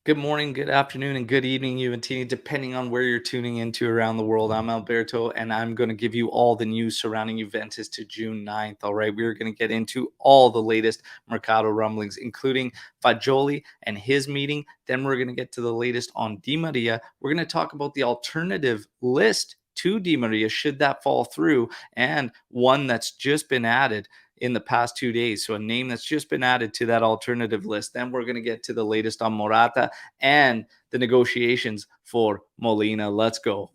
Good morning, good afternoon, and good evening, Juventini, depending on where you're tuning into around the world. I'm Alberto, and I'm going to give you all the news surrounding Juventus to June 9th. All right, we're going to get into all the latest Mercado rumblings, including Fagioli and his meeting. Then we're going to get to the latest on Di Maria. We're going to talk about the alternative list to Di Maria, should that fall through, and one that's just been added in the past 2 days. So a name that's just been added to that alternative list. Then we're going to get to the latest on Morata and the negotiations for Molina. Let's go.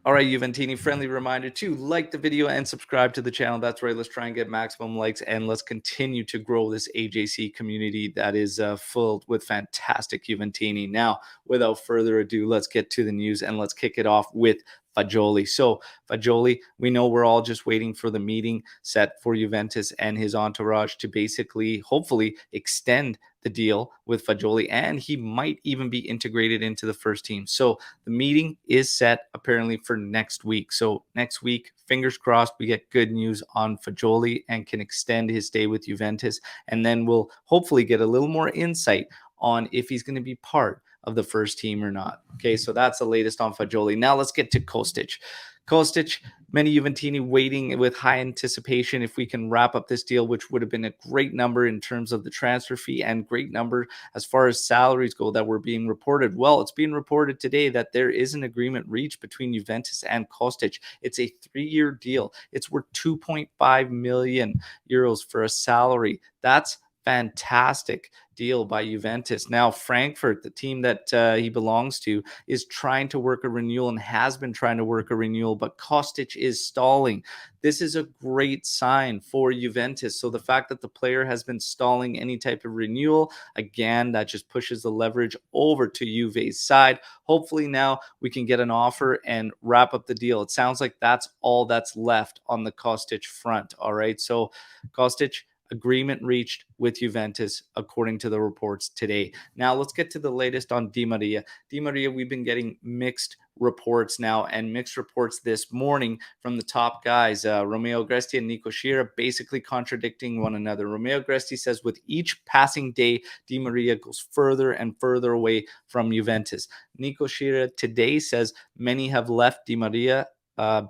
All right, Juventini, friendly reminder to like the video and subscribe to the channel. That's right. Let's try and get maximum likes, and let's continue to grow this AJC community that is filled with fantastic Juventini. Now, without further ado, let's get to the news, and let's kick it off with Fagioli. So Fagioli, we know we're all just waiting for the meeting set for Juventus and his entourage to basically, hopefully, extend the deal with Fagioli, and he might even be integrated into the first team. So the meeting is set apparently for next week. So next week, fingers crossed, we get good news on Fagioli and can extend his stay with Juventus. And then we'll hopefully get a little more insight on if he's going to be part of the first team or not. Okay, so that's the latest on Fagioli. Now let's get to Kostic. Kostic, many Juventini waiting with high anticipation if we can wrap up this deal, which would have been a great number in terms of the transfer fee and great number as far as salaries go that were being reported. Well, it's being reported today that there is an agreement reached between Juventus and Kostic. It's a 3-year deal. It's worth 2.5 million euros for a salary. That's fantastic deal by Juventus. Now, Frankfurt, the team that he belongs to, is trying to work a renewal and has been trying to work a renewal, but Kostic is stalling. This is a great sign for Juventus. So the fact that the player has been stalling any type of renewal, again, that just pushes the leverage over to Juve's side. Hopefully now we can get an offer and wrap up the deal. It sounds like that's all that's left on the Kostic front. All right. So Kostic, agreement reached with Juventus, according to the reports today. Now, let's get to the latest on Di Maria. Di Maria, we've been getting mixed reports now, and mixed reports this morning from the top guys, Romeo Gresti and Nico Schira, basically contradicting one another. Romeo Gresti says with each passing day, Di Maria goes further and further away from Juventus. Nico Schira today says many have left Di Maria,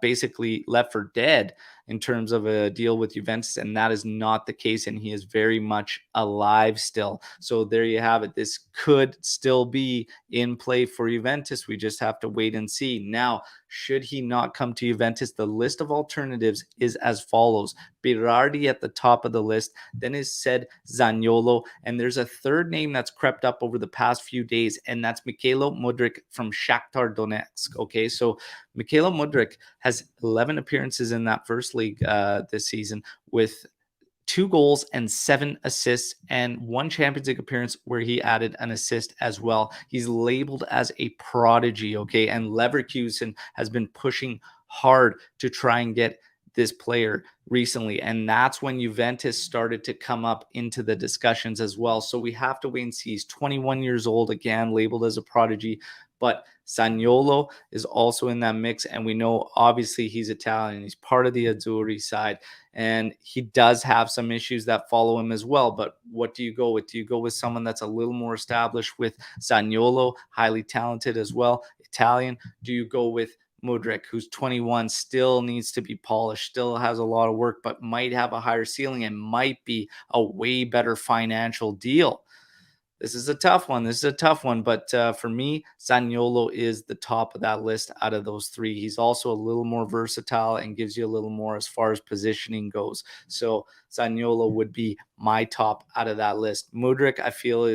basically left for dead in terms of a deal with Juventus, and that is not the case, and he is very much alive still. So there you have it. This could still be in play for Juventus. We just have to wait and see. Now, should he not come to Juventus, the list of alternatives is as follows. Berardi at the top of the list, then is said Zaniolo, and there's a third name that's crept up over the past few days, and that's Mykhailo Mudryk from Shakhtar Donetsk. Okay, so Mykhailo Mudryk has 11 appearances in that first league this season with 2 goals and 7 assists, and 1 Champions League appearance where he added an assist as well. He's labeled as a prodigy, okay? And Leverkusen has been pushing hard to try and get this player recently, and that's when Juventus started to come up into the discussions as well. So we have to wait and see. He's 21 years old, again, labeled as a prodigy, but Zaniolo is also in that mix, and we know obviously he's Italian. He's part of the Azzurri side, and he does have some issues that follow him as well. But what do you go with? Do you go with someone that's a little more established with Zaniolo, highly talented as well, Italian? Do you go with Mudryk, who's 21, still needs to be polished, still has a lot of work, but might have a higher ceiling and might be a way better financial deal? This is a tough one. This is a tough one. But for me, Zaniolo is the top of that list out of those 3. He's also a little more versatile and gives you a little more as far as positioning goes. So Zaniolo would be my top out of that list. Mudryk, I feel,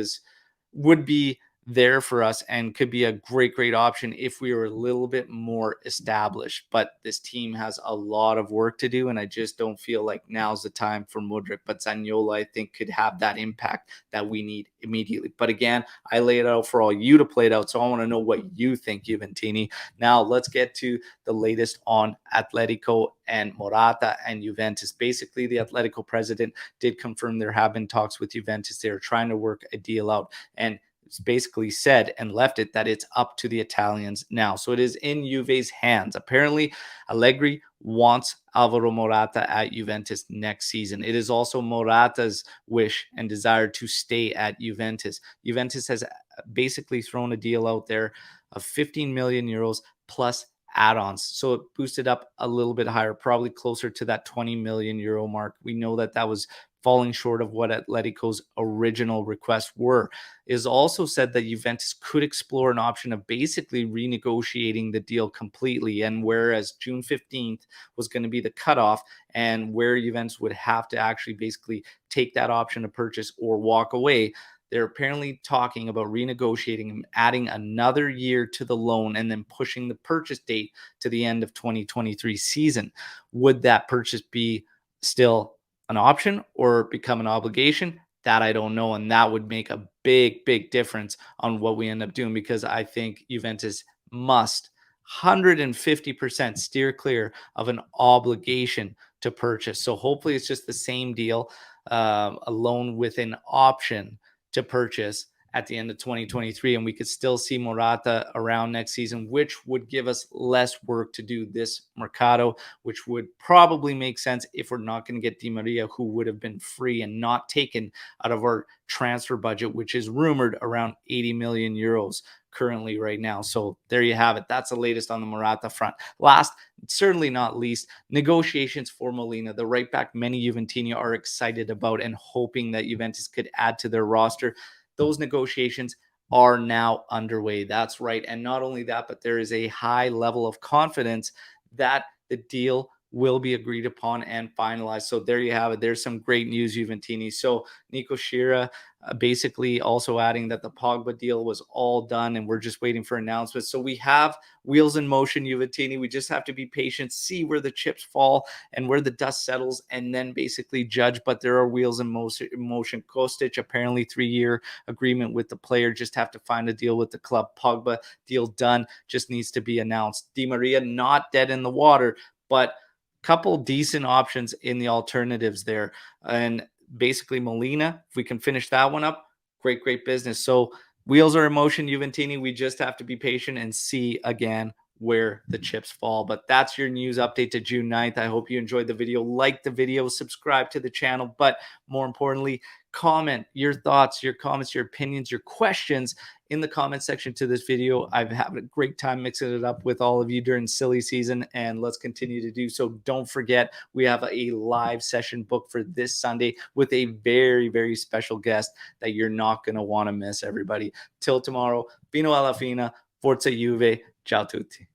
would be there for us and could be a great option if we were a little bit more established. But this team has a lot of work to do, and I just don't feel like now's the time for Mudryk. But Zaniolo, I think, could have that impact that we need immediately. But again, I lay it out for all you to play it out, so I want to know what you think, Juventini. Now, let's get to the latest on Atletico and Morata and Juventus. Basically, the Atletico president did confirm there have been talks with Juventus. They're trying to work a deal out, and basically said and left it that it's up to the Italians now. So it is in Juve's hands. Apparently, Allegri wants Alvaro Morata at Juventus next season. It is also Morata's wish and desire to stay at Juventus. Juventus has basically thrown a deal out there of 15 million euros plus add-ons. So it boosted up a little bit higher, probably closer to that 20 million euro mark. We know that that was falling short of what Atletico's original requests were. It is also said that Juventus could explore an option of basically renegotiating the deal completely. And whereas June 15th was going to be the cutoff, and where Juventus would have to actually basically take that option to purchase or walk away, they're apparently talking about renegotiating and adding another year to the loan and then pushing the purchase date to the end of 2023 season. Would that purchase be still an option or become an obligation? That I don't know. And that would make a big, big difference on what we end up doing, because I think Juventus must 150% steer clear of an obligation to purchase. So hopefully it's just the same deal, a loan with an option to purchase at the end of 2023, and we could still see Morata around next season, which would give us less work to do this Mercado, which would probably make sense if we're not going to get Di Maria, who would have been free and not taken out of our transfer budget, which is rumored around 80 million euros currently right now. So there you have it. That's the latest on the Morata front. Last, certainly not least, negotiations for Molina, the right back many Juventini are excited about and hoping that Juventus could add to their roster. Those negotiations are now underway. That's right. And not only that, but there is a high level of confidence that the deal will be agreed upon and finalized. So there you have it. There's some great news, Juventini. So Nico Schira basically also adding that the Pogba deal was all done and we're just waiting for announcements. So we have wheels in motion, Juventini. We just have to be patient, see where the chips fall and where the dust settles, and then basically judge. But there are wheels in motion. Kostic, apparently 3-year agreement with the player. Just have to find a deal with the club. Pogba deal done. Just needs to be announced. Di Maria not dead in the water, but couple decent options in the alternatives there. And basically Molina, if we can finish that one up, great business. So wheels are in motion, Juventini. We just have to be patient and see again where the chips fall. But that's your news update to June 9th. I hope you enjoyed the video. Like the video, subscribe to the channel, but more importantly, comment your thoughts, your comments, your opinions, your questions in the comment section to this video. I've had a great time mixing it up with all of you during silly season, and let's continue to do so. Don't forget, we have a live session booked for this Sunday with a very special guest that you're not going to want to miss, everybody. Till tomorrow, Fino alla fina, Forza Juve, ciao tutti.